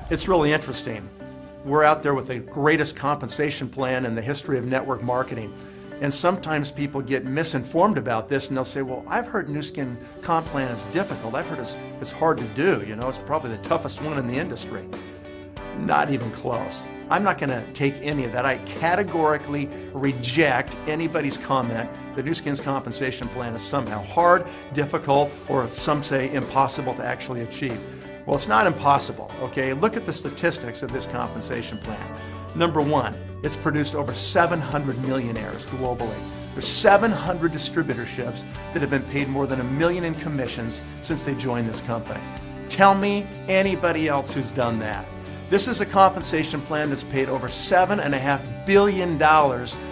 It's really interesting. We're out there with the greatest compensation plan in the history of network marketing. And sometimes people get misinformed about this and they'll say, well, I've heard Nu Skin comp plan is difficult. I've heard it's hard to do. You know, it's probably the toughest one in the industry. Not even close. I'm not going to take any of that. I categorically reject anybody's comment that Nu Skin's compensation plan is somehow hard, difficult, or some say impossible to actually achieve. Well, it's not impossible, okay? Look at the statistics of this compensation plan. Number one, it's produced over 700 millionaires globally. There's 700 distributorships that have been paid more than $1 million in commissions since they joined this company. Tell me anybody else who's done that. This is a compensation plan that's paid over $7.5 billion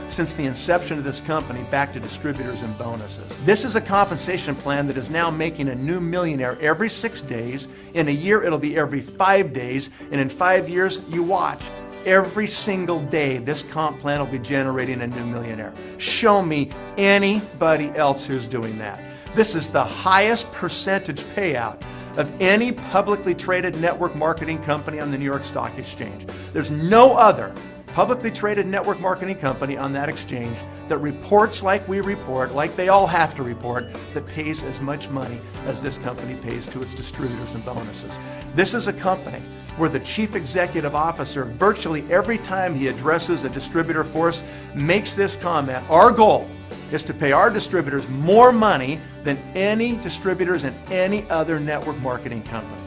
since the inception of this company back to distributors and bonuses. This is a compensation plan that is now making a new millionaire every 6 days. In a year, it'll be every 5 days. And in 5 years, you watch. Every single day, this comp plan will be generating a new millionaire. Show me anybody else who's doing that. This is the highest percentage payout of any publicly traded network marketing company on the New York Stock Exchange. There's no other publicly traded network marketing company on that exchange that reports like we report, like they all have to report, that pays as much money as this company pays to its distributors and bonuses. This is a company where the chief executive officer, virtually every time he addresses a distributor force, makes this comment: our goal is to pay our distributors more money than any distributors in any other network marketing company.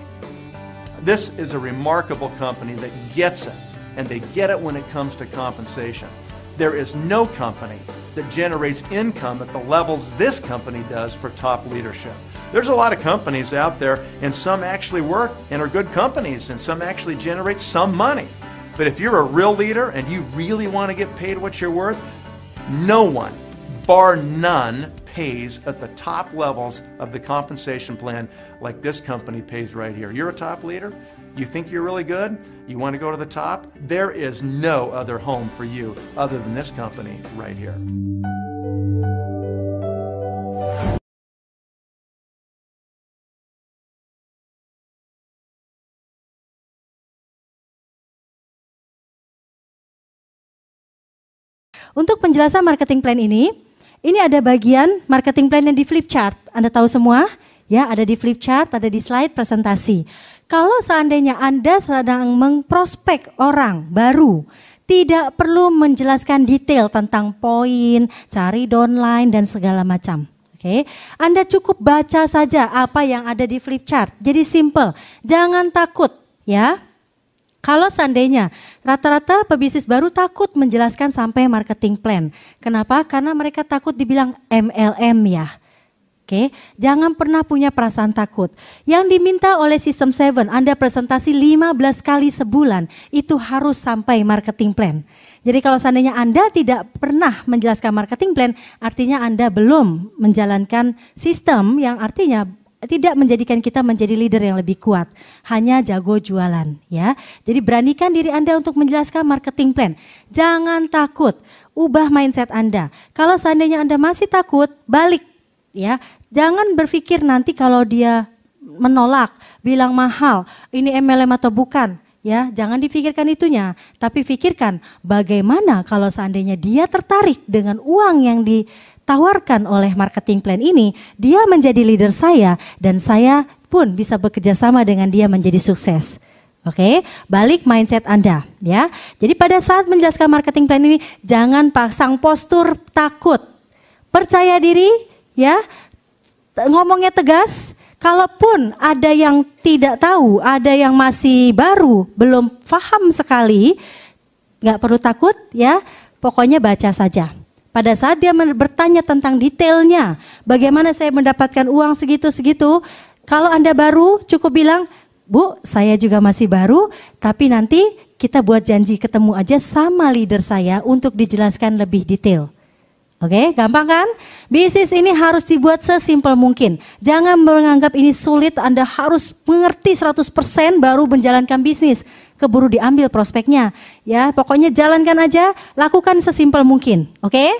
This is a remarkable company that gets it, and they get it when it comes to compensation. There is no company that generates income at the levels this company does for top leadership. There's a lot of companies out there, and some actually work and are good companies, and some actually generate some money. But if you're a real leader and you really want to get paid what you're worth, no one, bar none, pays at the top levels of the compensation plan like this company pays right here. You're a top leader? You think you're really good? You want to go to the top? There is no other home for you other than this company right here. Untuk penjelasan marketing plan ini ada bagian marketing plan yang di flip chart. Anda tahu semua? Ya, ada di flip chart, ada di slide presentasi. Kalau seandainya Anda sedang mengprospek orang baru, tidak perlu menjelaskan detail tentang poin, cari downline dan segala macam. Oke, Anda cukup baca saja apa yang ada di flip chart. Jadi simple, jangan takut ya. Kalau seandainya rata-rata pebisnis baru takut menjelaskan sampai marketing plan. Kenapa? Karena mereka takut dibilang MLM ya. Oke, jangan pernah punya perasaan takut. Yang diminta oleh System 7, Anda presentasi 15 kali sebulan, itu harus sampai marketing plan. Jadi kalau seandainya Anda tidak pernah menjelaskan marketing plan, artinya Anda belum menjalankan sistem yang artinya tidak menjadikan kita menjadi leader yang lebih kuat, hanya jago jualan ya. Jadi beranikan diri Anda untuk menjelaskan marketing plan. Jangan takut, ubah mindset Anda. Kalau seandainya Anda masih takut, balik ya. Jangan berpikir nanti kalau dia menolak, bilang mahal, ini MLM atau bukan. Ya, jangan dipikirkan itunya, tapi pikirkan bagaimana kalau seandainya dia tertarik dengan uang yang ditawarkan oleh marketing plan ini, dia menjadi leader saya dan saya pun bisa bekerja sama dengan dia menjadi sukses. Oke, balik mindset Anda ya. Jadi pada saat menjelaskan marketing plan ini jangan pasang postur takut. Percaya diri ya, ngomongnya tegas. Kalaupun ada yang tidak tahu, ada yang masih baru, belum paham sekali, nggak perlu takut ya, pokoknya baca saja. Pada saat dia bertanya tentang detailnya, bagaimana saya mendapatkan uang segitu-segitu, kalau Anda baru cukup bilang, Bu, saya juga masih baru, tapi nanti kita buat janji ketemu aja sama leader saya untuk dijelaskan lebih detail. Oke, gampang kan? Bisnis ini harus dibuat sesimpel mungkin. Jangan menganggap ini sulit, Anda harus mengerti 100% baru menjalankan bisnis. Keburu diambil prospeknya. Ya, pokoknya jalankan aja, lakukan sesimpel mungkin. Oke?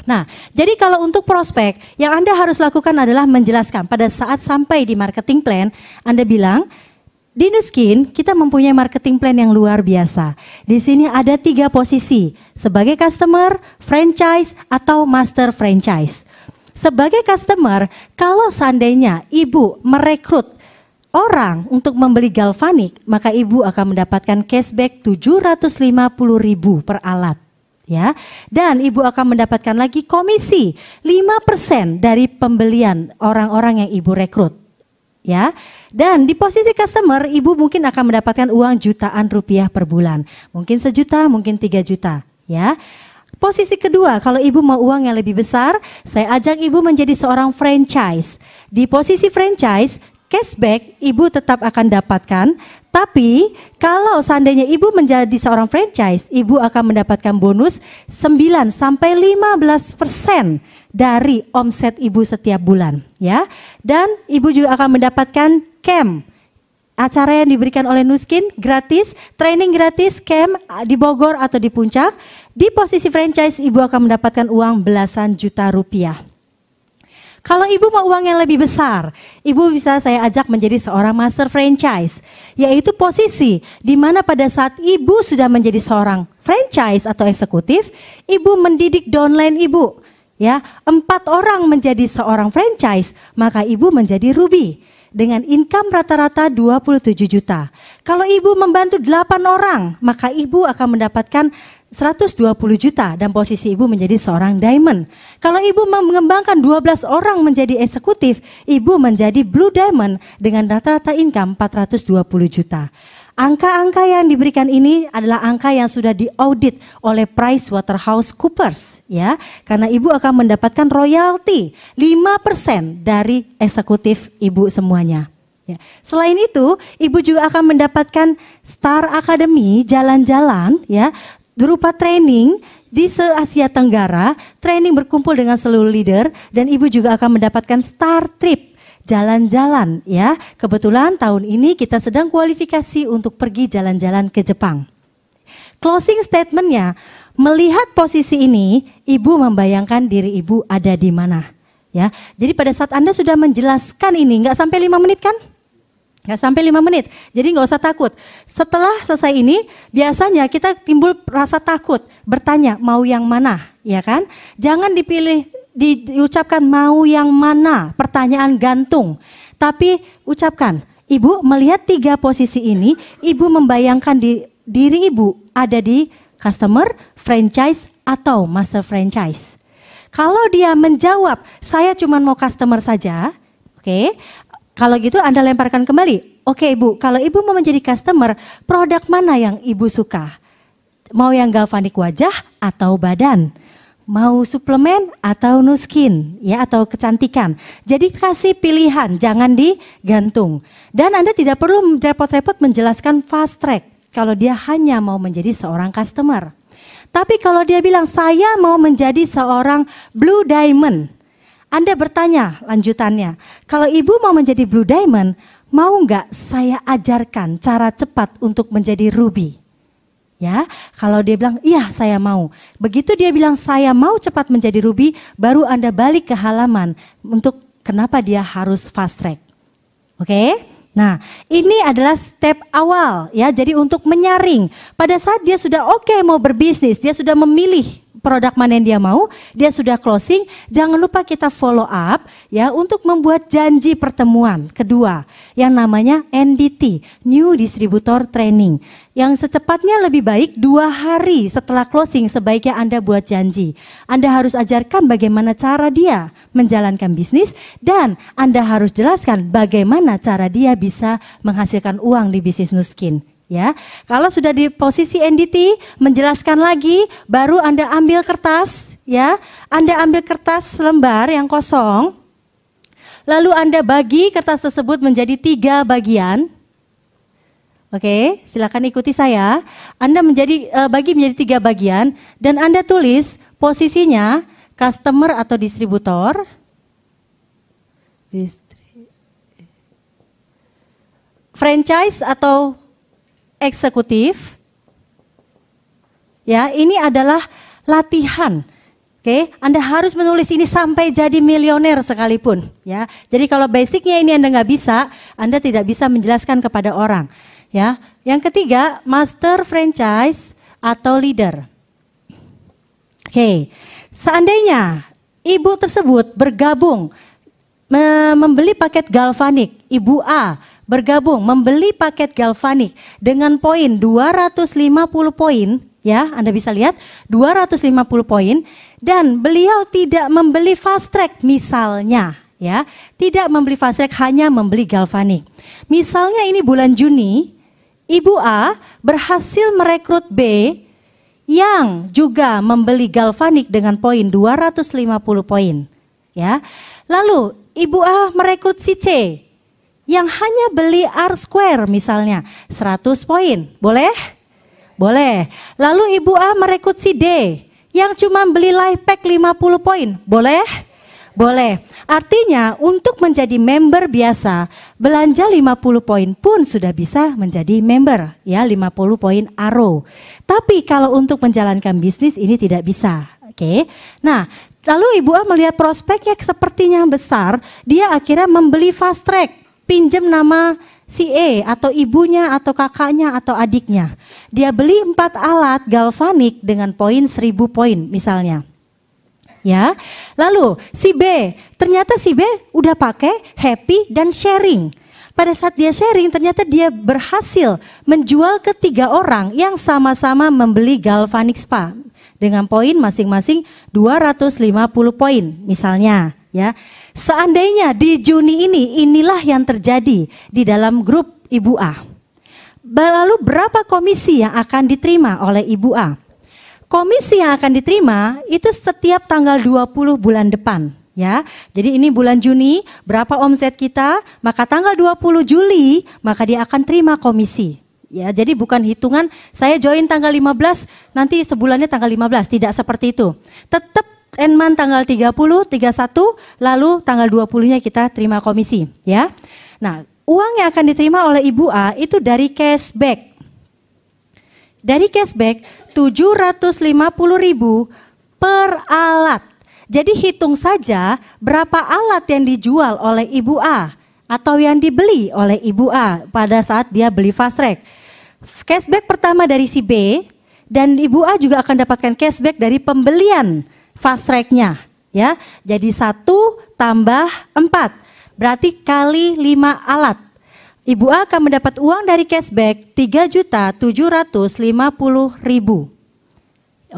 Nah, jadi kalau untuk prospek, yang Anda harus lakukan adalah menjelaskan. Pada saat sampai di marketing plan, Anda bilang, Di Nuskin kita mempunyai marketing plan yang luar biasa. Di sini ada 3 posisi, sebagai customer, franchise, atau master franchise. Sebagai customer, kalau seandainya ibu merekrut orang untuk membeli galvanik, maka ibu akan mendapatkan cashback 750.000 per alat. Ya, dan ibu akan mendapatkan lagi komisi 5% dari pembelian orang-orang yang ibu rekrut. Ya, dan di posisi customer, ibu mungkin akan mendapatkan uang jutaan rupiah per bulan, mungkin 1 juta, mungkin 3 juta. Ya, posisi kedua, kalau ibu mau uang yang lebih besar, saya ajak ibu menjadi seorang franchise. Di posisi franchise, cashback ibu tetap akan dapatkan, tapi kalau seandainya ibu menjadi seorang franchise, ibu akan mendapatkan bonus 9 sampai 15% dari omset ibu setiap bulan, ya. Dan ibu juga akan mendapatkan camp, acara yang diberikan oleh Nuskin gratis, training gratis, camp di Bogor atau di Puncak. Di posisi franchise ibu akan mendapatkan uang belasan juta rupiah. Kalau ibu mau uang yang lebih besar, ibu bisa saya ajak menjadi seorang master franchise, yaitu posisi di mana pada saat ibu sudah menjadi seorang franchise atau eksekutif, ibu mendidik downline ibu. Ya, 4 orang menjadi seorang franchise, maka ibu menjadi ruby dengan income rata-rata 27 juta. Kalau ibu membantu 8 orang, maka ibu akan mendapatkan 120 juta dan posisi ibu menjadi seorang diamond. Kalau ibu mengembangkan 12 orang menjadi eksekutif, ibu menjadi blue diamond dengan rata-rata income 420 juta. Angka-angka yang diberikan ini adalah angka yang sudah diaudit oleh PricewaterhouseCoopers, ya, karena ibu akan mendapatkan royalti 5% dari eksekutif ibu semuanya. Ya. Selain itu, ibu juga akan mendapatkan Star Academy jalan-jalan, ya, berupa training di se-Asia Tenggara, training berkumpul dengan seluruh leader, dan ibu juga akan mendapatkan Star Trip jalan-jalan, ya. Kebetulan tahun ini kita sedang kualifikasi untuk pergi jalan-jalan ke Jepang. Closing statementnya, melihat posisi ini, ibu membayangkan diri ibu ada di mana, ya. Jadi pada saat Anda sudah menjelaskan ini, nggak sampai 5 menit kan? Nggak sampai 5 menit, jadi nggak usah takut. Setelah selesai ini, biasanya kita timbul rasa takut, bertanya mau yang mana, ya kan? Jangan dipilih, diucapkan mau yang mana, pertanyaan gantung. Tapi ucapkan, ibu melihat 3 posisi ini, ibu membayangkan diri ibu ada di customer, franchise, atau master franchise. Kalau dia menjawab, saya cuma mau customer saja, oke. Kalau gitu Anda lemparkan kembali. Oke ibu, kalau ibu mau menjadi customer, produk mana yang ibu suka? Mau yang galvanik wajah atau badan? Mau suplemen atau Nuskin, ya, atau kecantikan? Jadi kasih pilihan, jangan digantung. Dan Anda tidak perlu repot-repot menjelaskan fast track kalau dia hanya mau menjadi seorang customer. Tapi kalau dia bilang saya mau menjadi seorang blue diamond, Anda bertanya lanjutannya, kalau ibu mau menjadi blue diamond, mau nggak saya ajarkan cara cepat untuk menjadi ruby? Ya, kalau dia bilang iya saya mau. Begitu dia bilang saya mau cepat menjadi ruby, baru Anda balik ke halaman untuk kenapa dia harus fast track. Oke? Nah, ini adalah step awal, ya. Jadi untuk menyaring, pada saat dia sudah oke mau berbisnis, dia sudah memilih produk mana yang dia mau, dia sudah closing, jangan lupa kita follow up, ya, untuk membuat janji pertemuan kedua yang namanya NDT, New Distributor Training, yang secepatnya lebih baik 2 hari setelah closing sebaiknya Anda buat janji. Anda harus ajarkan bagaimana cara dia menjalankan bisnis dan Anda harus jelaskan bagaimana cara dia bisa menghasilkan uang di bisnis Nuskin. Ya, kalau sudah di posisi NDT, menjelaskan lagi, baru Anda ambil kertas, ya, Anda ambil kertas lembar yang kosong, lalu Anda bagi kertas tersebut menjadi 3 bagian. Oke, silakan ikuti saya. Anda bagi menjadi 3 bagian dan Anda tulis posisinya customer atau distributor, franchise atau eksekutif. Ya, ini adalah latihan Oke, Anda harus menulis ini sampai jadi milioner sekalipun, ya. Jadi kalau basicnya ini Anda nggak bisa, Anda tidak bisa menjelaskan kepada orang, ya. Yang ketiga, master franchise atau leader. Oke, seandainya ibu tersebut bergabung membeli paket galvanik, ibu A bergabung membeli paket galvanik dengan poin 250 poin, ya, Anda bisa lihat 250 poin, dan beliau tidak membeli fast track misalnya, ya, tidak membeli fast track, hanya membeli galvanik. Misalnya ini bulan Juni, ibu A berhasil merekrut B yang juga membeli galvanik dengan poin 250 poin, ya. Lalu ibu A merekrut si C yang hanya beli R square misalnya 100 poin, boleh? Boleh. Lalu ibu A merekrut si D yang cuma beli life pack 50 poin, boleh? Boleh. Artinya untuk menjadi member biasa, belanja 50 poin pun sudah bisa menjadi member, ya, 50 poin ARO. Tapi kalau untuk menjalankan bisnis ini tidak bisa. Oke. Nah, lalu ibu A melihat prospeknya sepertinya besar, dia akhirnya membeli fast track. Pinjam nama si E atau ibunya atau kakaknya atau adiknya. Dia beli 4 alat galvanik dengan poin 1000 poin misalnya. Ya. Lalu si B, ternyata si B udah pakai happy dan sharing. Pada saat dia sharing ternyata dia berhasil menjual ke 3 orang yang sama-sama membeli galvanik spa dengan poin masing-masing 250 poin misalnya, ya. Seandainya di Juni ini, inilah yang terjadi di dalam grup Ibu A. Lalu berapa komisi yang akan diterima oleh Ibu A? Komisi yang akan diterima itu setiap tanggal 20 bulan depan, ya. Jadi ini bulan Juni, berapa omset kita, maka tanggal 20 Juli maka dia akan terima komisi. Ya, jadi bukan hitungan saya join tanggal 15 nanti sebulannya tanggal 15, tidak seperti itu. Tetap end month tanggal 30, 31, lalu tanggal 20-nya kita terima komisi, ya. Nah, uang yang akan diterima oleh Ibu A itu dari cashback. Dari cashback 750.000 per alat. Jadi hitung saja berapa alat yang dijual oleh Ibu A atau yang dibeli oleh Ibu A pada saat dia beli fast track. Cashback pertama dari si B, dan Ibu A juga akan dapatkan cashback dari pembelian fast track-nya, ya. Jadi 1 tambah 4 berarti kali 5 alat. Ibu A akan mendapat uang dari cashback 3.750.000.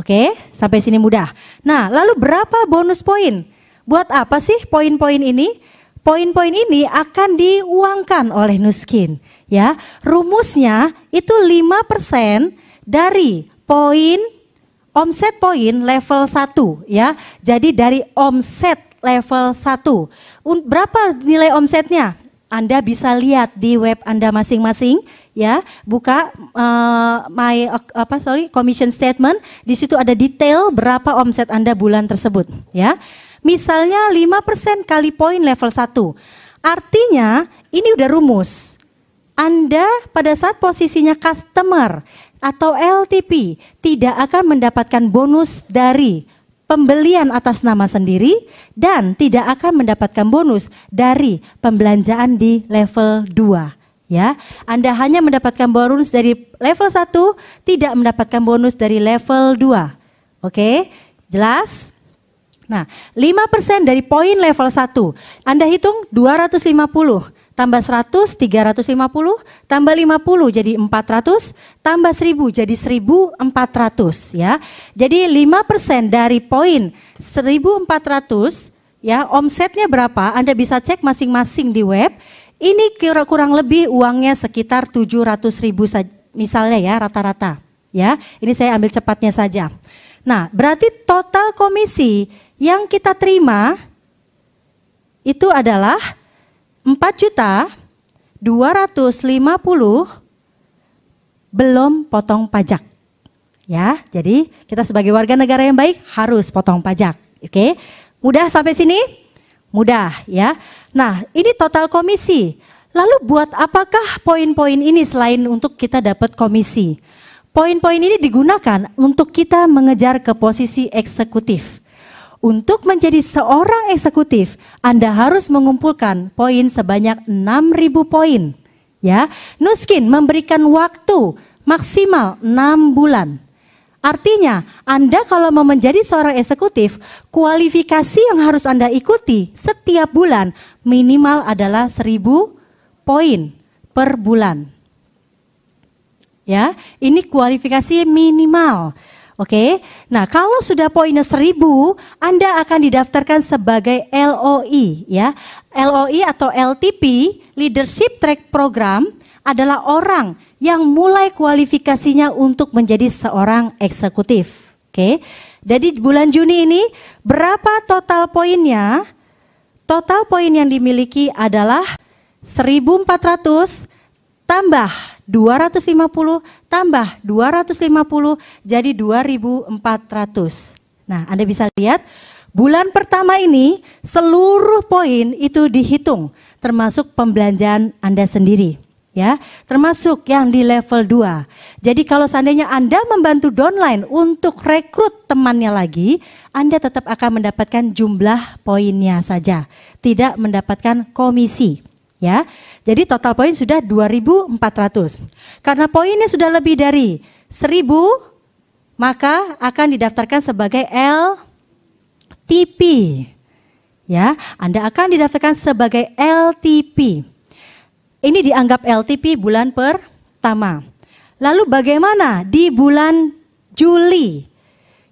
Oke, sampai sini mudah. Nah, lalu berapa bonus poin? Buat apa sih poin-poin ini? Poin-poin ini akan diuangkan oleh Nuskin, ya. Rumusnya itu 5% dari poin omset poin level 1, ya. Jadi dari omset level 1. Berapa nilai omsetnya? Anda bisa lihat di web Anda masing-masing, ya. Buka commission statement, di situ ada detail berapa omset Anda bulan tersebut, ya. Misalnya 5% kali poin level 1. Artinya ini udah rumus. Anda pada saat posisinya customer atau LTP tidak akan mendapatkan bonus dari pembelian atas nama sendiri dan tidak akan mendapatkan bonus dari pembelanjaan di level 2, ya. Anda hanya mendapatkan bonus dari level 1, tidak mendapatkan bonus dari level 2. Oke, jelas? Nah, 5% dari poin level 1. Anda hitung 250 tambah 100 350 tambah 50 jadi 400 tambah 1000 jadi 1400, ya. Jadi 5% dari poin 1400, ya, omsetnya berapa? Anda bisa cek masing-masing di web. Ini kurang lebih uangnya sekitar 700.000 misalnya, ya, rata-rata, ya. Ini saya ambil cepatnya saja. Nah, berarti total komisi yang kita terima itu adalah 4.250.000 belum potong pajak, ya. Jadi kita sebagai warga negara yang baik harus potong pajak. Oke, mudah sampai sini? Mudah, ya. Nah, ini total komisi. Lalu buat apakah poin-poin ini selain untuk kita dapat komisi? Poin-poin ini digunakan untuk kita mengejar ke posisi eksekutif. Untuk menjadi seorang eksekutif, Anda harus mengumpulkan poin sebanyak 6.000 poin. Ya, Nuskin memberikan waktu maksimal 6 bulan. Artinya, Anda kalau mau menjadi seorang eksekutif, kualifikasi yang harus Anda ikuti setiap bulan minimal adalah 1.000 poin per bulan. Ya, ini kualifikasi minimal. Oke, nah kalau sudah poinnya 1.000, Anda akan didaftarkan sebagai LOI ya. LOI atau LTP, Leadership Track Program, adalah orang yang mulai kualifikasinya untuk menjadi seorang eksekutif. Oke, jadi bulan Juni ini berapa total poinnya? Total poin yang dimiliki adalah 1.400 tambah 250 tambah 250 jadi 2.400. Nah, Anda bisa lihat bulan pertama ini seluruh poin itu dihitung termasuk pembelanjaan Anda sendiri. Ya, termasuk yang di level 2. Jadi kalau seandainya Anda membantu downline untuk rekrut temannya lagi, Anda tetap akan mendapatkan jumlah poinnya saja, tidak mendapatkan komisi. Ya, jadi total poin sudah 2.400. Karena poinnya sudah lebih dari 1.000, maka akan didaftarkan sebagai LTP. Ya, Anda akan didaftarkan sebagai LTP. Ini dianggap LTP bulan pertama. Lalu bagaimana di bulan Juli?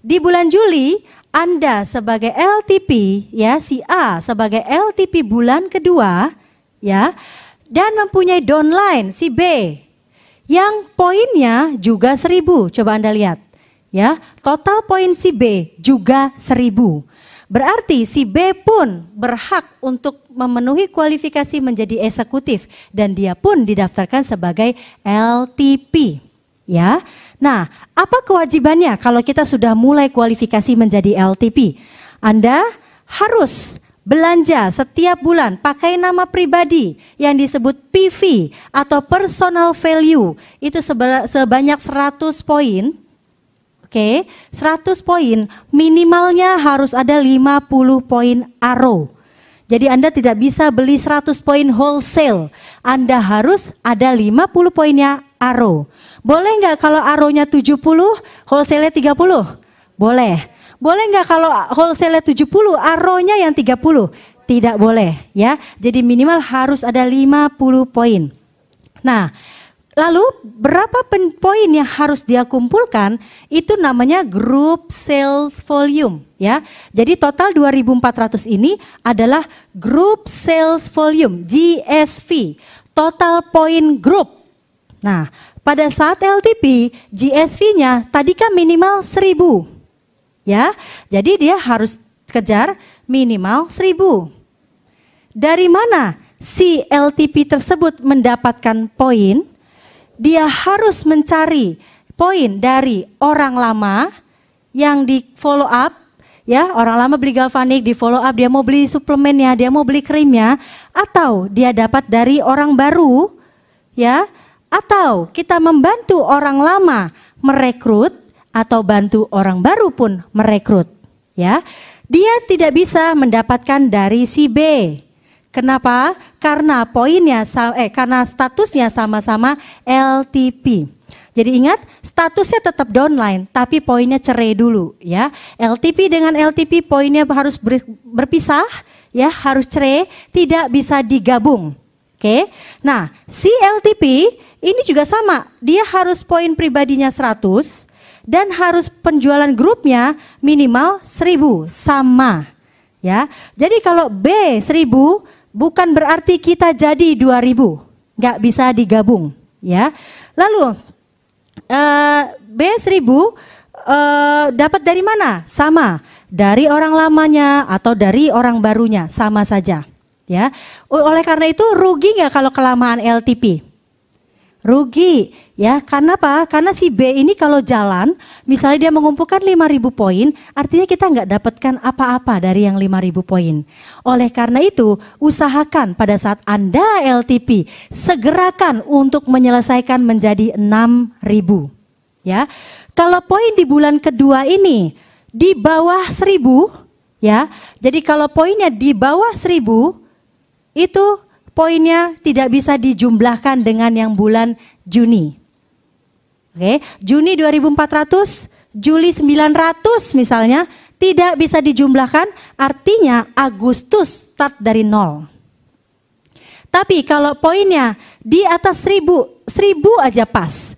Di bulan Juli Anda sebagai LTP, ya, si A sebagai LTP bulan kedua, ya, dan mempunyai downline si B yang poinnya juga 1.000. Coba Anda lihat, ya, total poin si B juga 1.000. Berarti si B pun berhak untuk memenuhi kualifikasi menjadi eksekutif dan dia pun didaftarkan sebagai LTP. Ya, nah, apa kewajibannya kalau kita sudah mulai kualifikasi menjadi LTP? Anda harus belanja setiap bulan pakai nama pribadi yang disebut PV atau personal value itu sebanyak 100 poin. Oke, 100 poin minimalnya harus ada 50 poin aro. Jadi Anda tidak bisa beli 100 poin wholesale. Anda harus ada 50 poinnya aro. Boleh nggak kalau aronya 70, wholesale-nya 30? Boleh. Boleh nggak kalau wholesale-nya 70, aronya yang 30? Tidak boleh ya. Jadi minimal harus ada 50 poin. Nah, lalu berapa poin yang harus dia kumpulkan? Itu namanya group sales volume ya. Jadi total 2.400 ini adalah group sales volume GSV, total point group. Nah, pada saat LTP GSV-nya tadi kan minimal 1.000 ya. Jadi dia harus kejar minimal 1.000. Dari mana si LTP tersebut mendapatkan poin? Dia harus mencari poin dari orang lama yang di follow up, ya, orang lama beli galvanik di follow up, dia mau beli suplemennya, dia mau beli krimnya, atau dia dapat dari orang baru, ya, atau kita membantu orang lama merekrut atau bantu orang baru pun merekrut, ya. Dia tidak bisa mendapatkan dari si B. Kenapa? Karena poinnya, karena statusnya sama-sama LTP. Jadi ingat, statusnya tetap downline, tapi poinnya cerai dulu, ya. LTP dengan LTP poinnya harus berpisah, ya, harus cerai, tidak bisa digabung. Oke. Nah, si LTP ini juga sama, dia harus poin pribadinya 100 dan harus penjualan grupnya minimal 1.000, sama, ya. Jadi kalau B 1.000 bukan berarti kita jadi 2.000, nggak bisa digabung, ya. Lalu B 1.000 dapat dari mana? Sama, dari orang lamanya atau dari orang barunya, sama saja, ya. Oleh karena itu rugi nggak kalau kelamaan LTP? Rugi, ya. Karena apa? Karena si B ini kalau jalan, misalnya dia mengumpulkan 5.000 poin, artinya kita nggak dapatkan apa-apa dari yang 5.000 poin. Oleh karena itu, usahakan pada saat Anda LTP, segerakan untuk menyelesaikan menjadi 6.000. Ya, kalau poin di bulan kedua ini di bawah 1.000, Ya, jadi kalau poinnya di bawah 1000, itu poinnya tidak bisa dijumlahkan dengan yang bulan Juni. Oke, Juni 2400, Juli 900 misalnya, tidak bisa dijumlahkan, artinya Agustus start dari 0. Tapi kalau poinnya di atas 1000 aja pas,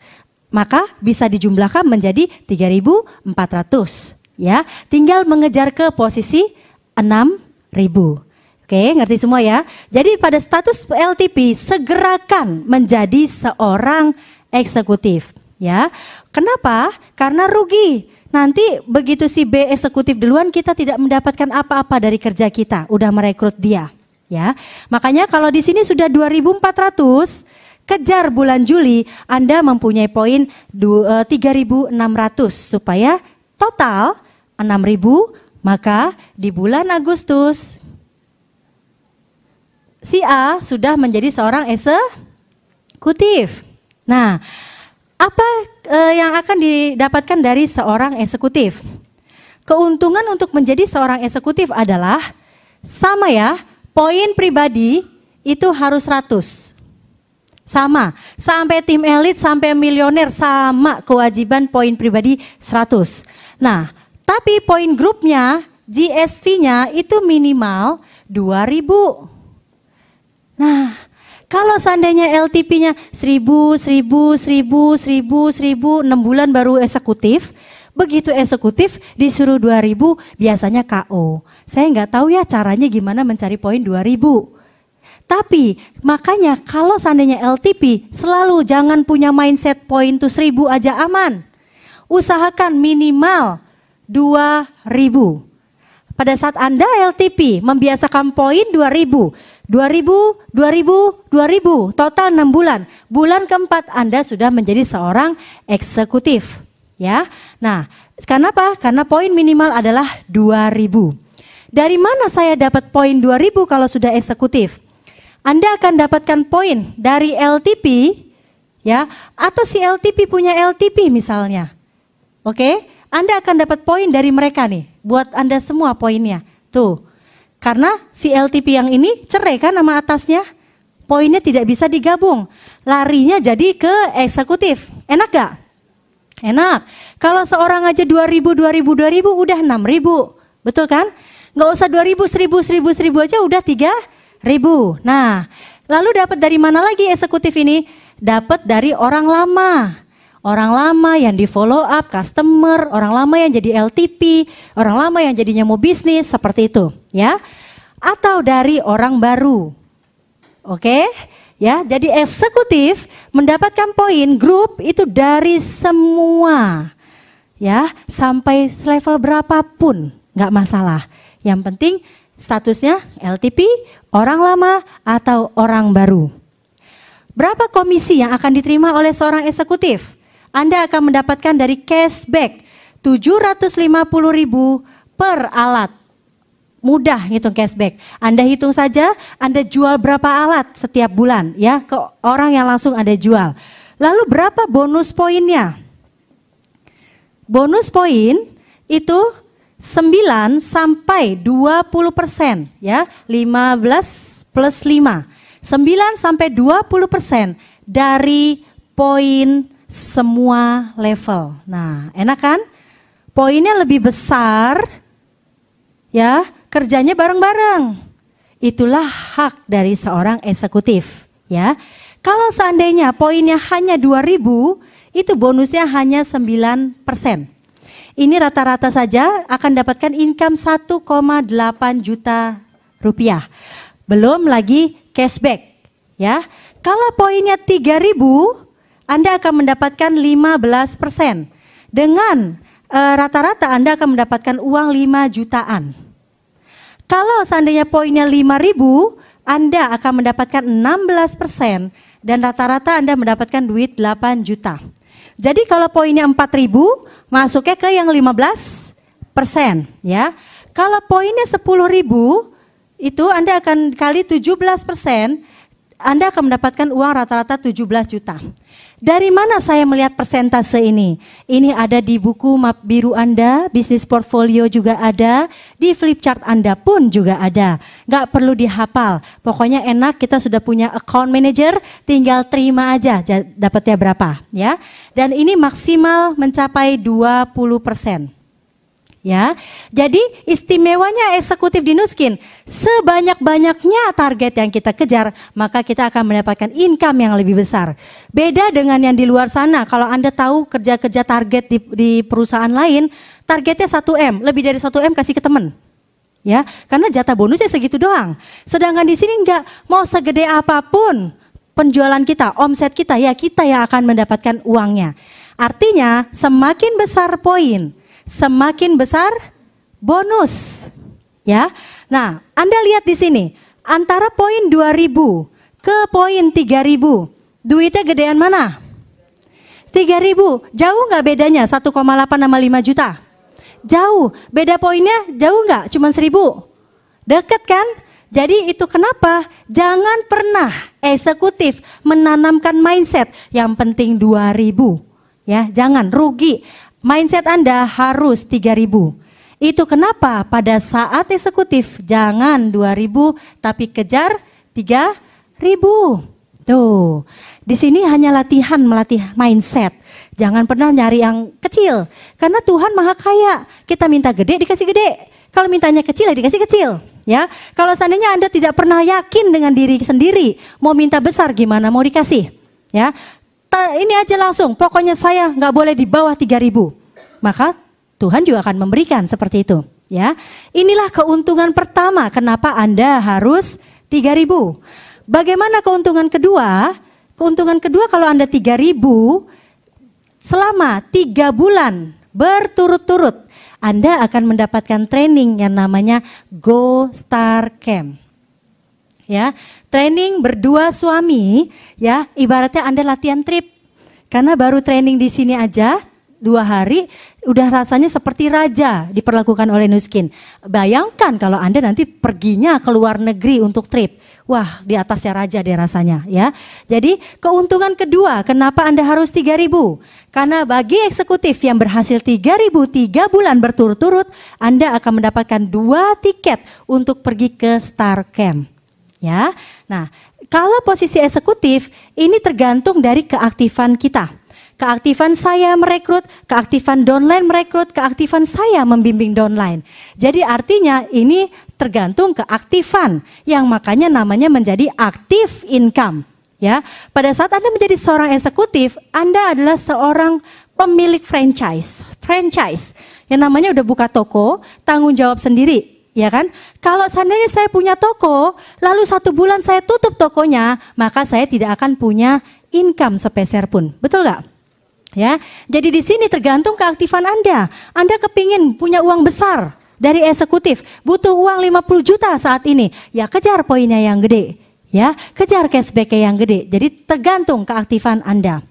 maka bisa dijumlahkan menjadi 3400. Ya, tinggal mengejar ke posisi 6000. Oke, ngerti semua ya? Jadi pada status LTP segerakan menjadi seorang eksekutif, ya. Kenapa? Karena rugi. Nanti begitu si B eksekutif duluan, kita tidak mendapatkan apa-apa dari kerja kita, udah merekrut dia, ya. Makanya kalau di sini sudah 2400, kejar bulan Juli, Anda mempunyai poin 3600 supaya total 6000, maka di bulan Agustus si A sudah menjadi seorang eksekutif. Nah, apa yang akan didapatkan dari seorang eksekutif? Keuntungan untuk menjadi seorang eksekutif adalah sama ya, poin pribadi itu harus 100. Sama, sampai tim elit, sampai milioner sama kewajiban poin pribadi 100. Nah, tapi poin grupnya, GSV-nya itu minimal 2000. Nah, kalau seandainya LTP-nya 1000, 6 bulan baru eksekutif, begitu eksekutif disuruh 2000 biasanya KO. Saya nggak tahu ya caranya gimana mencari poin 2000. Tapi makanya kalau seandainya LTP selalu jangan punya mindset poin tuh 1000 aja aman. Usahakan minimal 2000. Pada saat Anda LTP membiasakan poin 2000, total 6 bulan. Bulan keempat Anda sudah menjadi seorang eksekutif, ya. Nah, kenapa? Karena poin minimal adalah 2000. Dari mana saya dapat poin 2000 kalau sudah eksekutif? Anda akan dapatkan poin dari LTP, ya, atau si LTP punya LTP misalnya. Oke? Anda akan dapat poin dari mereka nih, buat Anda semua poinnya. Tuh, karena si LTP yang ini cerai kan nama atasnya, poinnya tidak bisa digabung. Larinya jadi ke eksekutif, enak gak? Enak. Kalau seorang aja 2000 udah 6000, betul kan? Gak usah 2000, 1000 aja udah 3000. Nah, lalu dapat dari mana lagi eksekutif ini? Dapat dari orang lama. Orang lama yang di follow up customer, orang lama yang jadi LTP, orang lama yang jadinya mau bisnis, seperti itu, ya. Atau dari orang baru. Oke? Ya, jadi eksekutif mendapatkan poin grup itu dari semua. Ya, sampai level berapapun, nggak masalah. Yang penting statusnya LTP, orang lama atau orang baru. Berapa komisi yang akan diterima oleh seorang eksekutif? Anda akan mendapatkan dari cashback 750.000 per alat. Mudah hitung cashback. Anda hitung saja Anda jual berapa alat setiap bulan ya ke orang yang langsung Anda jual. Lalu berapa bonus poinnya? Bonus poin itu 9 sampai 20% ya, 15 plus 5. 9 sampai 20% dari poin semua level. Nah, enak kan? Poinnya lebih besar, ya, kerjanya bareng-bareng. Itulah hak dari seorang eksekutif, ya. Kalau seandainya poinnya hanya 2000, itu bonusnya hanya 9%. Ini rata-rata saja akan dapatkan income 1,8 juta rupiah. Belum lagi cashback, ya. Kalau poinnya 3000, Anda akan mendapatkan 15%. Dengan rata-rata Anda akan mendapatkan uang 5 jutaan. Kalau seandainya poinnya 5.000, Anda akan mendapatkan 16% dan rata-rata Anda mendapatkan duit 8 juta. Jadi kalau poinnya 4.000, masuknya ke yang 15%, ya. Kalau poinnya 10.000, itu Anda akan kali 17%, Anda akan mendapatkan uang rata-rata 17 juta. Dari mana saya melihat persentase ini? Ini ada di buku map biru Anda, bisnis portfolio juga ada, di flip chart Anda pun juga ada. Nggak perlu dihafal, pokoknya enak, kita sudah punya account manager, tinggal terima aja dapatnya berapa, ya. Dan ini maksimal mencapai 20%. Ya, jadi istimewanya eksekutif di Nuskin, sebanyak-banyaknya target yang kita kejar, maka kita akan mendapatkan income yang lebih besar. Beda dengan yang di luar sana, kalau Anda tahu kerja-kerja target di perusahaan lain, targetnya 1M, lebih dari 1M kasih ke teman. Ya, karena jatah bonusnya segitu doang. Sedangkan di sini enggak, mau segede apapun penjualan kita, omset kita, ya kita yang akan mendapatkan uangnya. Artinya semakin besar poin, semakin besar bonus, ya. Nah, Anda lihat di sini, antara poin 2000 ke poin 3000, duitnya gedean mana? 3000, jauh nggak bedanya 1,8 sama 5 juta? Jauh, beda poinnya jauh nggak? Cuma 1000, deket kan? Jadi itu kenapa? Jangan pernah eksekutif menanamkan mindset yang penting 2000, ya, jangan rugi. Mindset Anda harus 3000. Itu kenapa pada saat eksekutif jangan 2000 tapi kejar 3000. Tuh, di sini hanya melatih mindset. Jangan pernah nyari yang kecil. Karena Tuhan Maha Kaya. Kita minta gede dikasih gede. Kalau mintanya kecil ya dikasih kecil. Ya, kalau seandainya Anda tidak pernah yakin dengan diri sendiri, mau minta besar gimana mau dikasih? Ya. Ini aja langsung, pokoknya saya nggak boleh di bawah 3000. Maka Tuhan juga akan memberikan seperti itu, ya. Inilah keuntungan pertama kenapa Anda harus 3000. Bagaimana keuntungan kedua? Keuntungan kedua kalau Anda 3000 selama 3 bulan berturut-turut Anda akan mendapatkan training yang namanya Go Star Camp. Ya, training berdua suami, ya, ibaratnya Anda latihan trip. Karena baru training di sini aja 2 hari udah rasanya seperti raja diperlakukan oleh Nuskin. Bayangkan kalau Anda nanti perginya ke luar negeri untuk trip. Wah, di atasnya raja deh rasanya, ya. Jadi keuntungan kedua kenapa Anda harus 3000? Karena bagi eksekutif yang berhasil 3000 3 bulan berturut-turut, Anda akan mendapatkan 2 tiket untuk pergi ke Star Camp. Ya, nah kalau posisi eksekutif ini tergantung dari keaktifan kita. Keaktifan saya merekrut, keaktifan downline merekrut, keaktifan saya membimbing downline. Jadi artinya ini tergantung keaktifan yang makanya namanya menjadi active income. Ya, pada saat Anda menjadi seorang eksekutif, Anda adalah seorang pemilik franchise. Yang namanya udah buka toko, tanggung jawab sendiri. Ya kan? Kalau seandainya saya punya toko, lalu 1 bulan saya tutup tokonya, maka saya tidak akan punya income sepeser pun. Betul nggak? Ya, jadi di sini tergantung keaktifan Anda. Anda kepingin punya uang besar dari eksekutif, butuh uang 50 juta saat ini, ya kejar poinnya yang gede. Ya, kejar cashback yang gede. Jadi tergantung keaktifan Anda.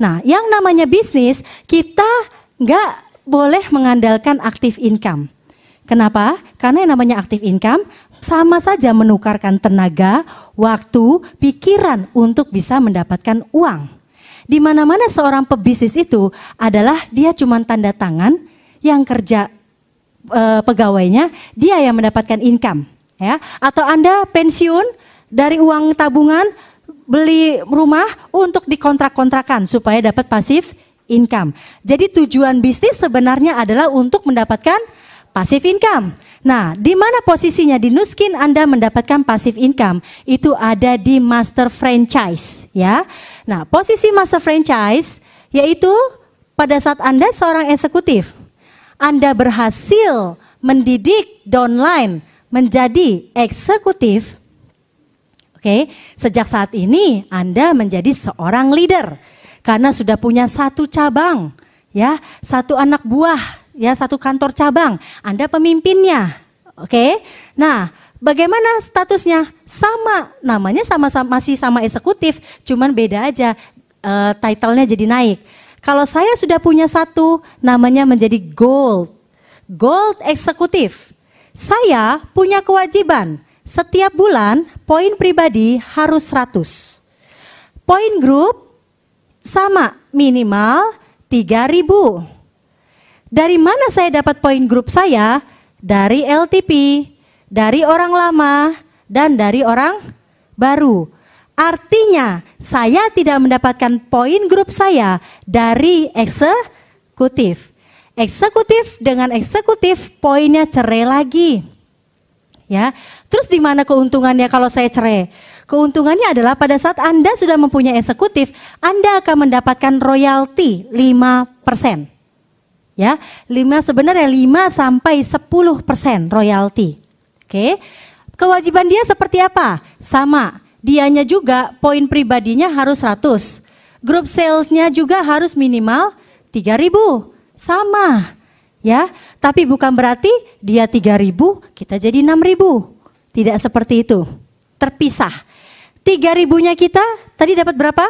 Nah, yang namanya bisnis, kita nggak boleh mengandalkan active income. Kenapa? Karena yang namanya active income sama saja menukarkan tenaga, waktu, pikiran untuk bisa mendapatkan uang. Di mana-mana seorang pebisnis itu adalah dia cuma tanda tangan, yang kerja pegawainya, dia yang mendapatkan income. Ya. Atau Anda pensiun dari uang tabungan, beli rumah untuk dikontrak-kontrakan supaya dapat pasif income. Jadi tujuan bisnis sebenarnya adalah untuk mendapatkan passive income. Nah, di mana posisinya di Nuskin Anda mendapatkan passive income? Itu ada di master franchise, ya. Nah, posisi master franchise yaitu pada saat Anda seorang eksekutif, Anda berhasil mendidik downline menjadi eksekutif. Oke, sejak saat ini Anda menjadi seorang leader karena sudah punya 1 cabang, ya, 1 anak buah. Ya, 1 kantor cabang, Anda pemimpinnya. Oke. Nah, bagaimana statusnya? Sama, namanya sama-sama masih sama eksekutif, cuman beda aja title-nya jadi naik. Kalau saya sudah punya 1, namanya menjadi gold eksekutif. Saya punya kewajiban setiap bulan poin pribadi harus 100. Poin grup sama, minimal 3.000. Dari mana saya dapat poin grup saya? Dari LTP, dari orang lama, dan dari orang baru. Artinya saya tidak mendapatkan poin grup saya dari eksekutif. Eksekutif dengan eksekutif poinnya cerai lagi. Ya, terus di mana keuntungannya kalau saya cerai? Keuntungannya adalah pada saat Anda sudah mempunyai eksekutif, Anda akan mendapatkan royalti 5%. Ya, sebenarnya 5 sampai 10% royalti. Oke. Kewajiban dia seperti apa? Sama. Dianya juga poin pribadinya harus 100. Grup salesnya juga harus minimal 3.000. Sama. Ya, tapi bukan berarti dia 3.000, kita jadi 6.000. Tidak seperti itu. Terpisah. 3.000-nya kita tadi dapat berapa?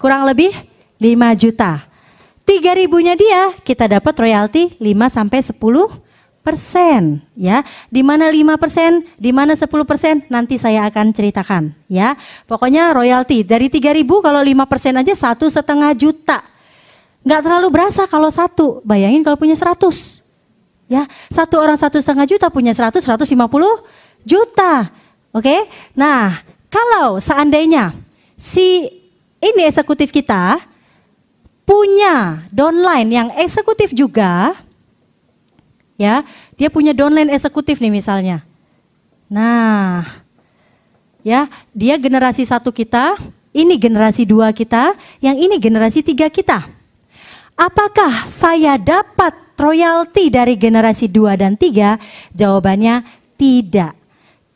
Kurang lebih 5 juta. 3.000-nya dia kita dapat royalti 5 sampai 10%. Ya, di mana 5%, di mana 10%, nanti saya akan ceritakan. Ya, pokoknya royalti dari 3.000 kalau 5% aja 1,5 juta. Nggak terlalu berasa kalau satu, bayangin kalau punya 100. Ya, satu orang 1,5 juta punya 150 juta. Oke, nah kalau seandainya si ini eksekutif kita punya downline yang eksekutif juga, ya, dia punya downline eksekutif nih misalnya. Nah, ya, dia generasi 1 kita, ini generasi 2 kita, yang ini generasi 3 kita. Apakah saya dapat royalti dari generasi 2 dan 3? Jawabannya tidak.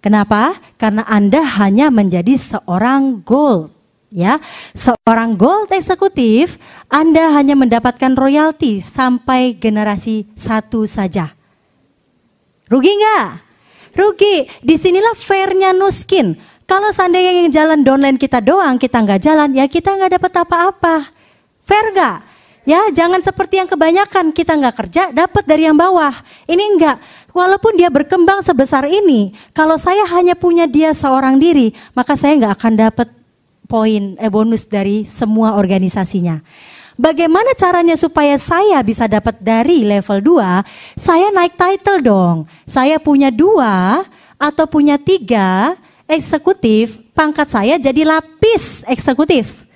Kenapa? Karena Anda hanya menjadi seorang gold. Ya, seorang gold eksekutif, Anda hanya mendapatkan royalti sampai generasi 1 saja. Rugi nggak? Rugi. Disinilah fairnya Nuskin. Kalau seandainya yang jalan downline kita doang, kita nggak jalan, ya kita nggak dapat apa-apa. Fair nggak? Ya, jangan seperti yang kebanyakan, kita nggak kerja, dapat dari yang bawah. Ini enggak. Walaupun dia berkembang sebesar ini, kalau saya hanya punya dia seorang diri, maka saya nggak akan dapat bonus dari semua organisasinya. Bagaimana caranya supaya saya bisa dapat dari level 2? Saya naik title dong. Saya punya 2 atau punya 3 eksekutif, pangkat saya jadi lapis eksekutif.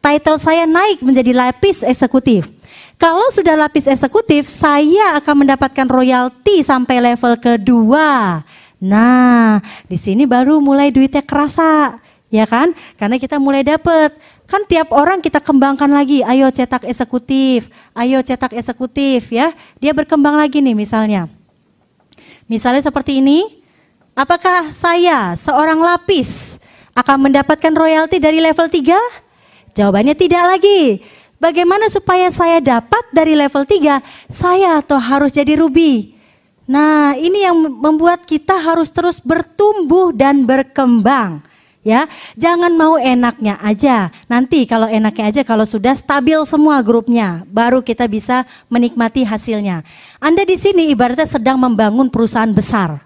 Title saya naik menjadi lapis eksekutif. Kalau sudah lapis eksekutif, saya akan mendapatkan royalti sampai level kedua. Nah, di sini baru mulai duitnya kerasa, ya kan? Karena kita mulai dapat. Kan tiap orang kita kembangkan lagi, ayo cetak eksekutif, ya. Dia berkembang lagi nih misalnya. Misalnya seperti ini, apakah saya seorang lapis akan mendapatkan royalti dari level 3? Jawabannya tidak lagi. Bagaimana supaya saya dapat dari level 3? Saya atau harus jadi ruby. Nah, ini yang membuat kita harus terus bertumbuh dan berkembang. Ya, jangan mau enaknya aja. Nanti kalau enaknya aja, kalau sudah stabil semua grupnya, baru kita bisa menikmati hasilnya. Anda di sini ibaratnya sedang membangun perusahaan besar.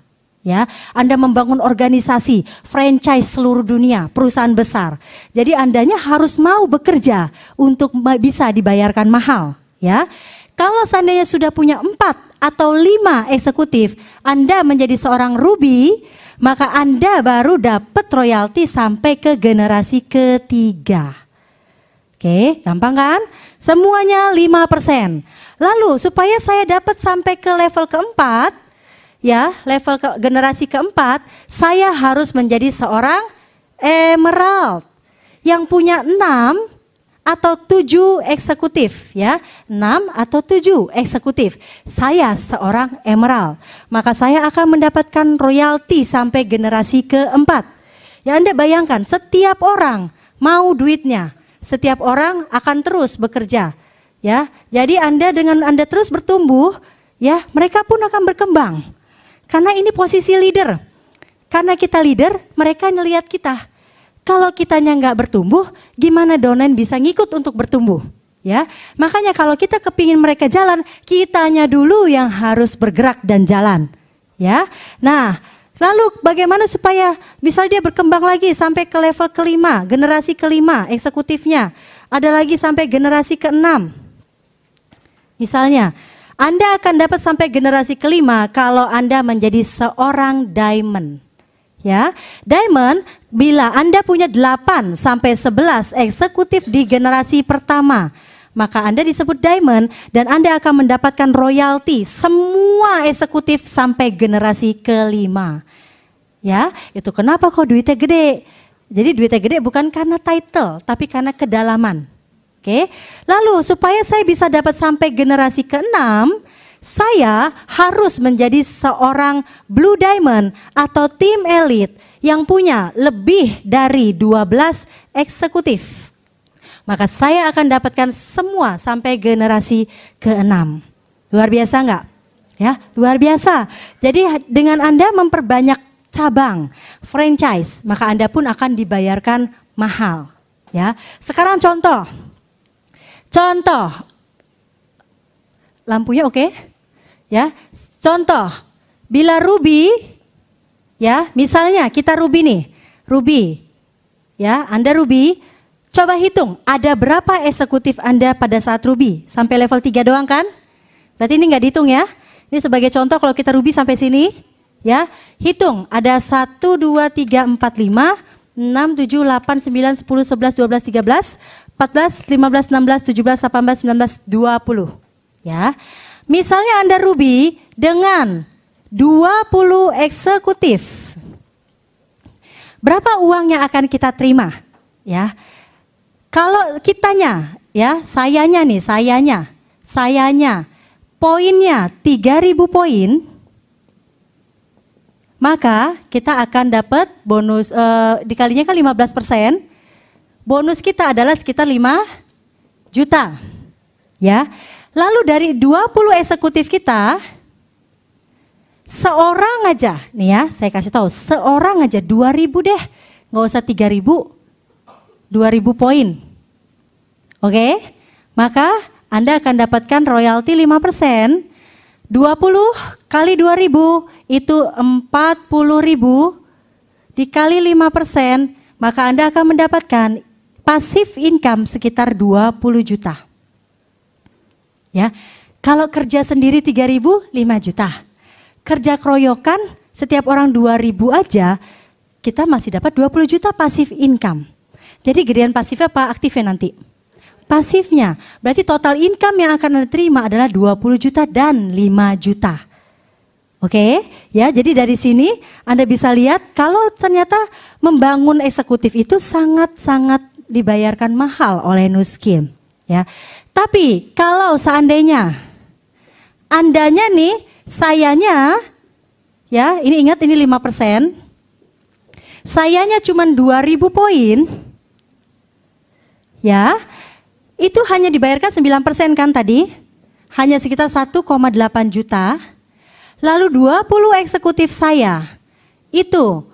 Ya, Anda membangun organisasi, franchise seluruh dunia, perusahaan besar. Jadi Andanya harus mau bekerja untuk bisa dibayarkan mahal. Ya, kalau seandainya sudah punya 4 atau 5 eksekutif, Anda menjadi seorang ruby, maka Anda baru dapat royalti sampai ke generasi ketiga. Oke, gampang kan? Semuanya 5%. Lalu supaya saya dapat sampai ke level keempat, ya, generasi keempat, saya harus menjadi seorang emerald yang punya 6 atau 7 eksekutif, ya, 6 atau 7 eksekutif. Saya seorang emerald, maka saya akan mendapatkan royalti sampai generasi keempat. Ya, Anda bayangkan setiap orang mau duitnya, setiap orang akan terus bekerja, ya. Jadi dengan Anda terus bertumbuh, ya, mereka pun akan berkembang. Karena ini posisi leader. Karena kita leader, mereka ngelihat kita. Kalau kitanya nggak bertumbuh, gimana downline bisa ngikut untuk bertumbuh? Ya, makanya kalau kita kepingin mereka jalan, kitanya dulu yang harus bergerak dan jalan. Ya, nah Lalu bagaimana supaya misalnya dia berkembang lagi sampai ke level kelima, generasi kelima eksekutifnya. Ada lagi sampai generasi keenam. Misalnya, Anda akan dapat sampai generasi kelima kalau Anda menjadi seorang diamond. Ya, diamond bila Anda punya 8 sampai 11 eksekutif di generasi pertama, maka Anda disebut diamond dan Anda akan mendapatkan royalti semua eksekutif sampai generasi kelima. Ya, itu kenapa kok duitnya gede. Jadi duitnya gede bukan karena title, tapi karena kedalaman. Oke. Lalu supaya saya bisa dapat sampai generasi keenam, saya harus menjadi seorang blue diamond atau tim elite yang punya lebih dari 12 eksekutif. Maka saya akan dapatkan semua sampai generasi ke-6. Luar biasa enggak? Ya, luar biasa. Jadi dengan Anda memperbanyak cabang, franchise, maka Anda pun akan dibayarkan mahal. Ya, sekarang contoh. Lampunya oke? Ya, contoh. Bila Ruby, ya, misalnya kita Ruby nih, Ruby. Ya, Anda Ruby, coba hitung ada berapa eksekutif Anda pada saat Ruby? Sampai level 3 doang kan? Berarti ini nggak dihitung ya. Ini sebagai contoh kalau kita Ruby sampai sini, ya, hitung ada 1, 2, 3, 4, 5, 6, 7, 8, 9, 10, 11, 12, 13, 14, 15, 16, 17, 18, 19, 20. Ya, misalnya Anda Ruby dengan 20 eksekutif. Berapa uang yang akan kita terima? Ya, kalau kitanya, ya, sayanya, poinnya 3.000 poin, maka kita akan dapat bonus, dikalinya kan 15%, bonus kita adalah sekitar 5 juta. Ya, lalu dari 20 eksekutif kita, seorang aja, nih ya, saya kasih tahu, seorang aja 2.000 deh, nggak usah 3.000, 2.000 poin. Oke, maka Anda akan dapatkan royalti 5%, 20 kali 2.000 itu 40.000, dikali 5%, maka Anda akan mendapatkan passive income sekitar 20 juta. Ya, kalau kerja sendiri 3.000, 5 juta. Kerja keroyokan setiap orang 2.000 aja, kita masih dapat 20 juta passive income. Jadi gedean pasifnya apa aktifnya nanti? Pasifnya, berarti total income yang akan Anda terima adalah 20 juta dan 5 juta. Oke, ya, jadi dari sini Anda bisa lihat kalau ternyata membangun eksekutif itu sangat-sangat dibayarkan mahal oleh Nu-Skin. Ya, tapi kalau seandainya Andanya nih, sayanya, ya, ini ingat ini 5%, sayanya cuma 2.000 poin, ya, itu hanya dibayarkan 9% kan tadi, hanya sekitar 1,8 juta. Lalu 20 eksekutif saya, itu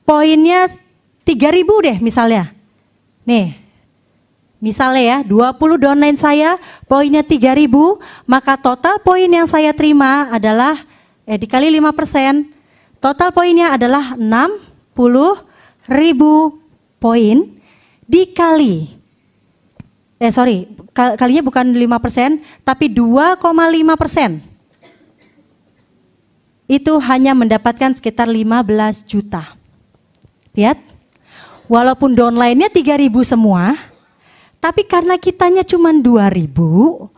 poinnya 3.000 deh misalnya. Nih, misalnya ya 20 downline saya poinnya 3.000, maka total poin yang saya terima adalah, dikali 5%, total poinnya adalah 60.000 poin dikali, kalinya bukan 5%, tapi 2,5%. Itu hanya mendapatkan sekitar 15 juta. Lihat, walaupun downline-nya 3.000 semua, tapi karena kitanya cuma 2.000,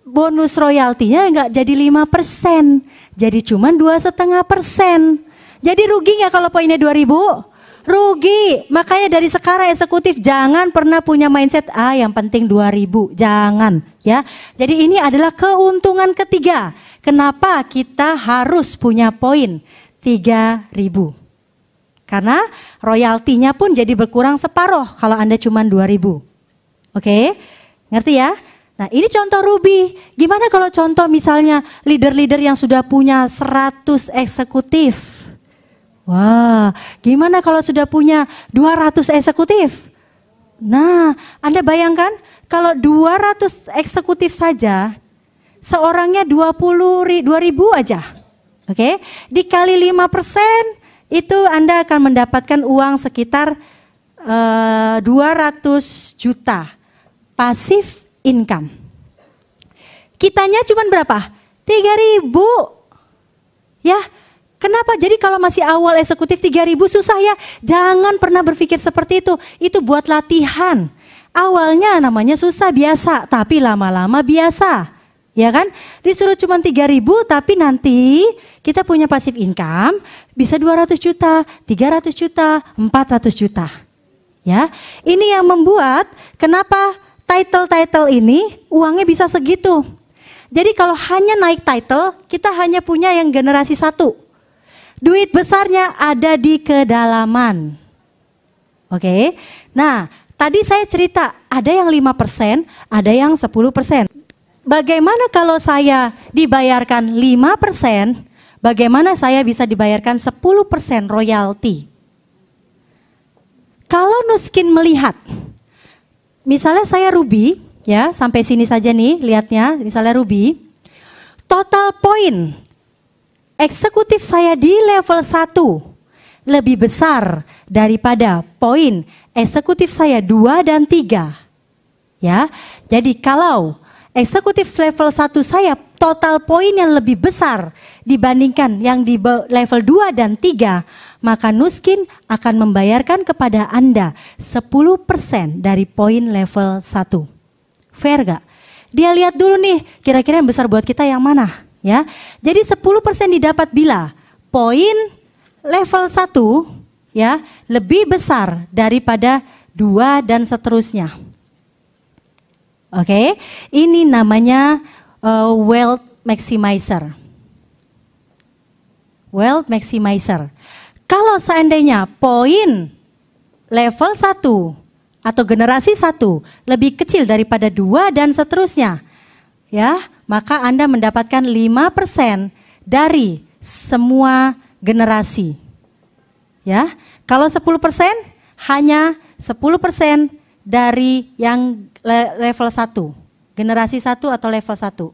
bonus royaltinya nggak jadi 5%, jadi cuma 2,5%. Jadi rugi nggak kalau poinnya 2.000? Rugi. Makanya dari sekarang eksekutif jangan pernah punya mindset yang penting 2.000, jangan ya. Jadi ini adalah keuntungan ketiga. Kenapa kita harus punya poin 3.000? Karena royaltinya pun jadi berkurang separuh kalau Anda cuma 2.000. Oke, ngerti ya? Nah ini contoh Ruby. Gimana kalau contoh misalnya leader-leader yang sudah punya 100 eksekutif? Wah, gimana kalau sudah punya 200 eksekutif? Nah, Anda bayangkan kalau 200 eksekutif saja, seorangnya 2.000 aja. Oke, dikali 5% itu Anda akan mendapatkan uang sekitar 200 juta passive income. Kitanya cuma berapa? 3.000. Ya, kenapa? Jadi kalau masih awal eksekutif 3.000 susah ya. Jangan pernah berpikir seperti itu. Itu buat latihan. Awalnya namanya susah biasa, tapi lama-lama biasa. Ya kan? Disuruh cuma 3.000 tapi nanti kita punya passive income bisa 200 juta, 300 juta, 400 juta. Ya, ini yang membuat kenapa title-title ini uangnya bisa segitu. Jadi kalau hanya naik title, kita hanya punya yang generasi 1. Duit besarnya ada di kedalaman. Oke. Nah, tadi saya cerita ada yang 5%, ada yang 10%. Bagaimana kalau saya dibayarkan 5%, bagaimana saya bisa dibayarkan 10% royalti? Kalau Nuskin melihat, misalnya saya Ruby, ya sampai sini saja nih lihatnya, misalnya Ruby, total poin eksekutif saya di level 1 lebih besar daripada poin eksekutif saya 2 dan 3. Ya, jadi kalau eksekutif level 1 saya total poin yang lebih besar dibandingkan yang di level 2 dan 3, maka Nuskin akan membayarkan kepada Anda 10% dari poin level 1. Fair gak? Dia lihat dulu nih, kira-kira yang besar buat kita yang mana? Ya, jadi 10% didapat bila poin level 1 ya lebih besar daripada 2 dan seterusnya. Oke, ini namanya wealth maximizer. Wealth maximizer. Kalau seandainya poin level 1 atau generasi 1 lebih kecil daripada 2 dan seterusnya, ya, maka Anda mendapatkan 5% dari semua generasi. Ya, kalau 10% hanya 10% dari yang level 1, generasi 1 atau level 1.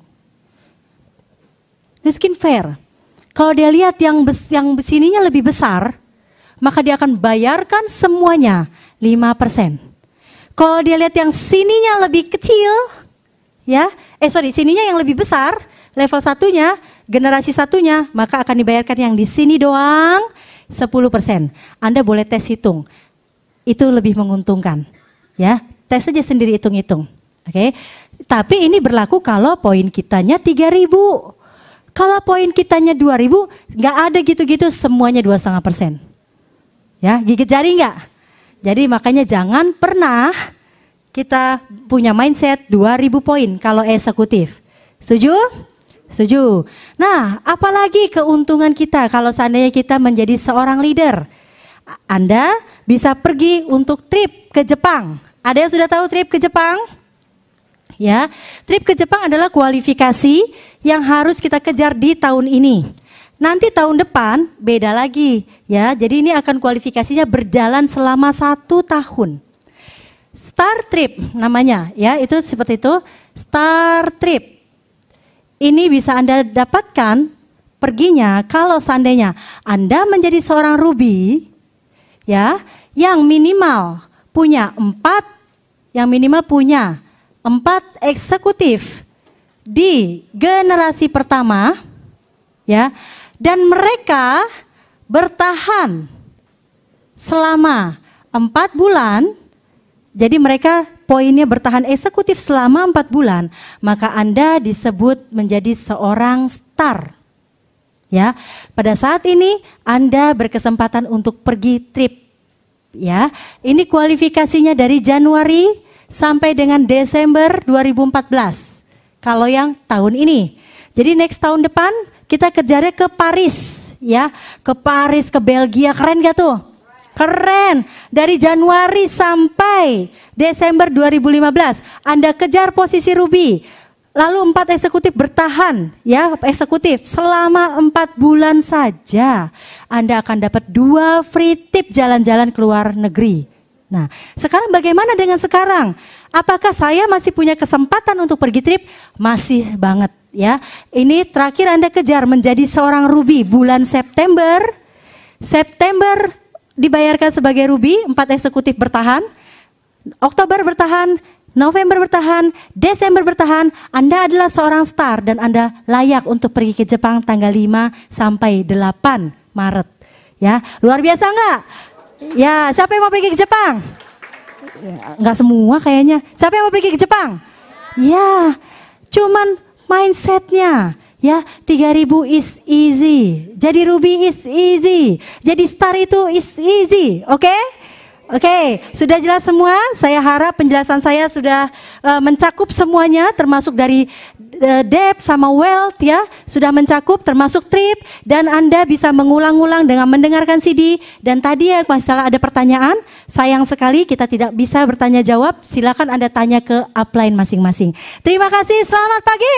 Nuskin fair. Kalau dia lihat yang sininya lebih besar, maka dia akan bayarkan semuanya 5%. Kalau dia lihat yang sininya lebih kecil, ya, sininya yang lebih besar, level 1-nya, generasi 1-nya, maka akan dibayarkan yang di sini doang 10%. Anda boleh tes hitung. Itu lebih menguntungkan. Ya, tes saja sendiri hitung-hitung. Oke. Tapi ini berlaku kalau poin kitanya 3.000. Kalau poin kitanya 2.000, nggak ada gitu-gitu, semuanya 2,5%. Ya, gigit jari nggak? Jadi makanya jangan pernah kita punya mindset 2.000 poin kalau eksekutif. Setuju? Setuju. Nah, apalagi keuntungan kita kalau seandainya kita menjadi seorang leader? Anda bisa pergi untuk trip ke Jepang. Ada yang sudah tahu trip ke Jepang? Ya, trip ke Jepang adalah kualifikasi yang harus kita kejar di tahun ini. Nanti tahun depan beda lagi, ya. Jadi ini akan kualifikasinya berjalan selama 1 tahun. Star Trip namanya, ya. Itu seperti itu, Star Trip. Ini bisa Anda dapatkan perginya kalau seandainya Anda menjadi seorang Ruby, ya, yang minimal punya 4 eksekutif di generasi pertama, ya, dan mereka bertahan selama 4 bulan, jadi mereka poinnya bertahan eksekutif selama 4 bulan, maka Anda disebut menjadi seorang star. Ya, pada saat ini Anda berkesempatan untuk pergi trip. Ya, ini kualifikasinya dari Januari sampai dengan Desember 2014. Kalau yang tahun ini. Jadi next tahun depan kita kejarnya ke Paris, ya. Ke Paris, ke Belgia, keren gak tuh? Keren. Dari Januari sampai Desember 2015 Anda kejar posisi Ruby. Lalu 4 eksekutif bertahan, ya, eksekutif selama 4 bulan saja. Anda akan dapat 2 free tip jalan-jalan ke luar negeri. Nah, sekarang bagaimana dengan sekarang? Apakah saya masih punya kesempatan untuk pergi trip? Masih banget, ya. Ini terakhir Anda kejar menjadi seorang Ruby bulan September. September dibayarkan sebagai Ruby, 4 eksekutif bertahan. Oktober bertahan, November bertahan, Desember bertahan. Anda adalah seorang star dan Anda layak untuk pergi ke Jepang tanggal 5 sampai 8 Maret. Ya, luar biasa enggak? Ya, siapa yang mau pergi ke Jepang? Ya, enggak semua kayaknya. Siapa yang mau pergi ke Jepang? Ya, cuman mindsetnya. Ya, 3.000 is easy. Jadi Ruby is easy. Jadi star itu is easy. Oke? Oke, sudah jelas semua. Saya harap penjelasan saya sudah mencakup semuanya, termasuk dari debt sama wealth ya, sudah mencakup termasuk trip, dan Anda bisa mengulang-ulang dengan mendengarkan CD. Dan tadi ya, masalah ada pertanyaan, sayang sekali kita tidak bisa bertanya jawab. Silakan Anda tanya ke upline masing-masing. Terima kasih, selamat pagi.